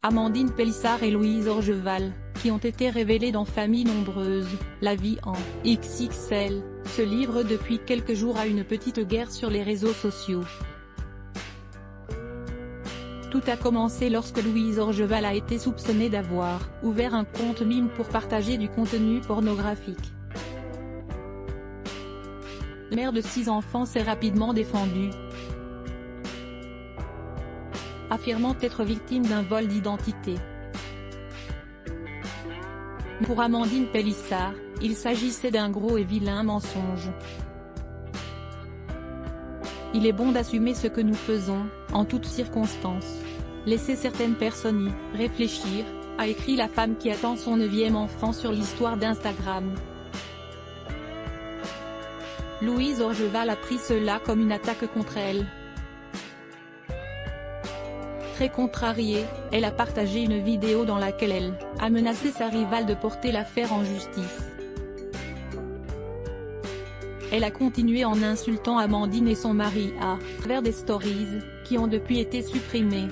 Amandine Pélissard et Louise Orgeval, qui ont été révélées dans Famille nombreuse, la vie en XXL, se livrent depuis quelques jours à une petite guerre sur les réseaux sociaux. Tout a commencé lorsque Louise Orgeval a été soupçonnée d'avoir ouvert un compte mime pour partager du contenu pornographique. La mère de 6 enfants s'est rapidement défendue, affirmant être victime d'un vol d'identité. Pour Amandine Pélissard, il s'agissait d'un gros et vilain mensonge. Il est bon d'assumer ce que nous faisons, en toutes circonstances. Laissez certaines personnes y réfléchir, a écrit la femme qui attend son 9e enfant sur l'histoire d'Instagram. Louise Orgeval a pris cela comme une attaque contre elle. Très contrariée, elle a partagé une vidéo dans laquelle elle a menacé sa rivale de porter l'affaire en justice. Elle a continué en insultant Amandine et son mari à travers des stories, qui ont depuis été supprimées.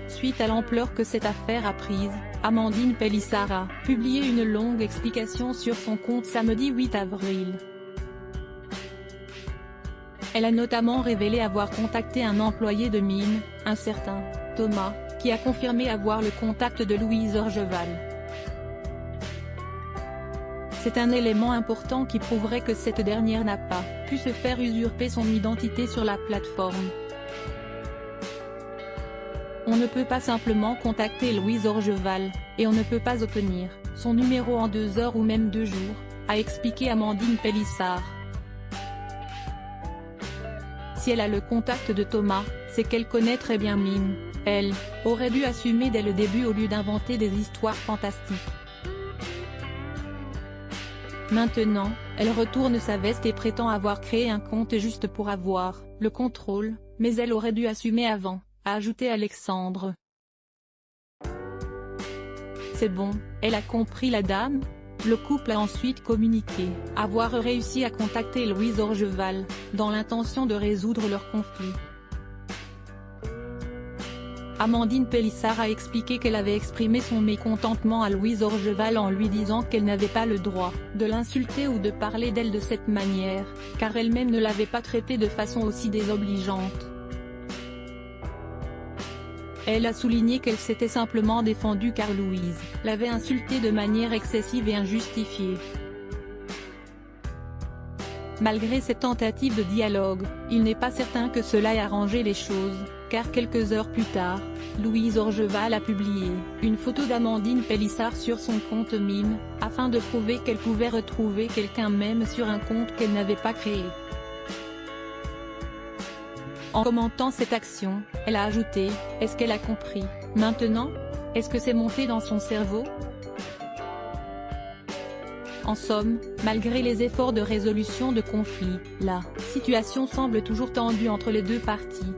Suite à l'ampleur que cette affaire a prise, Amandine Pélissard a publié une longue explication sur son compte samedi 8 avril. Elle a notamment révélé avoir contacté un employé de mine, un certain Thomas, qui a confirmé avoir le contact de Louise Orgeval. C'est un élément important qui prouverait que cette dernière n'a pas pu se faire usurper son identité sur la plateforme. On ne peut pas simplement contacter Louise Orgeval, et on ne peut pas obtenir son numéro en 2 heures ou même 2 jours, a expliqué Amandine Pélissard. Si elle a le contact de Thomas, c'est qu'elle connaît très bien Mime. Elle aurait dû assumer dès le début au lieu d'inventer des histoires fantastiques. Maintenant, elle retourne sa veste et prétend avoir créé un compte juste pour avoir le contrôle, mais elle aurait dû assumer avant, a ajouté Alexandre. C'est bon, elle a compris la dame. Le couple a ensuite communiqué avoir réussi à contacter Louise Orgeval, dans l'intention de résoudre leur conflit. Amandine Pélissard a expliqué qu'elle avait exprimé son mécontentement à Louise Orgeval en lui disant qu'elle n'avait pas le droit de l'insulter ou de parler d'elle de cette manière, car elle-même ne l'avait pas traitée de façon aussi désobligeante. Elle a souligné qu'elle s'était simplement défendue car Louise l'avait insultée de manière excessive et injustifiée. Malgré cette tentative de dialogue, il n'est pas certain que cela ait arrangé les choses, car quelques heures plus tard, Louise Orgeval a publié une photo d'Amandine Pélissard sur son compte Mime, afin de prouver qu'elle pouvait retrouver quelqu'un même sur un compte qu'elle n'avait pas créé. En commentant cette action, elle a ajouté « Est-ce qu'elle a compris, maintenant? Est-ce que c'est monté dans son cerveau ?» En somme, malgré les efforts de résolution de conflit, la situation semble toujours tendue entre les deux parties.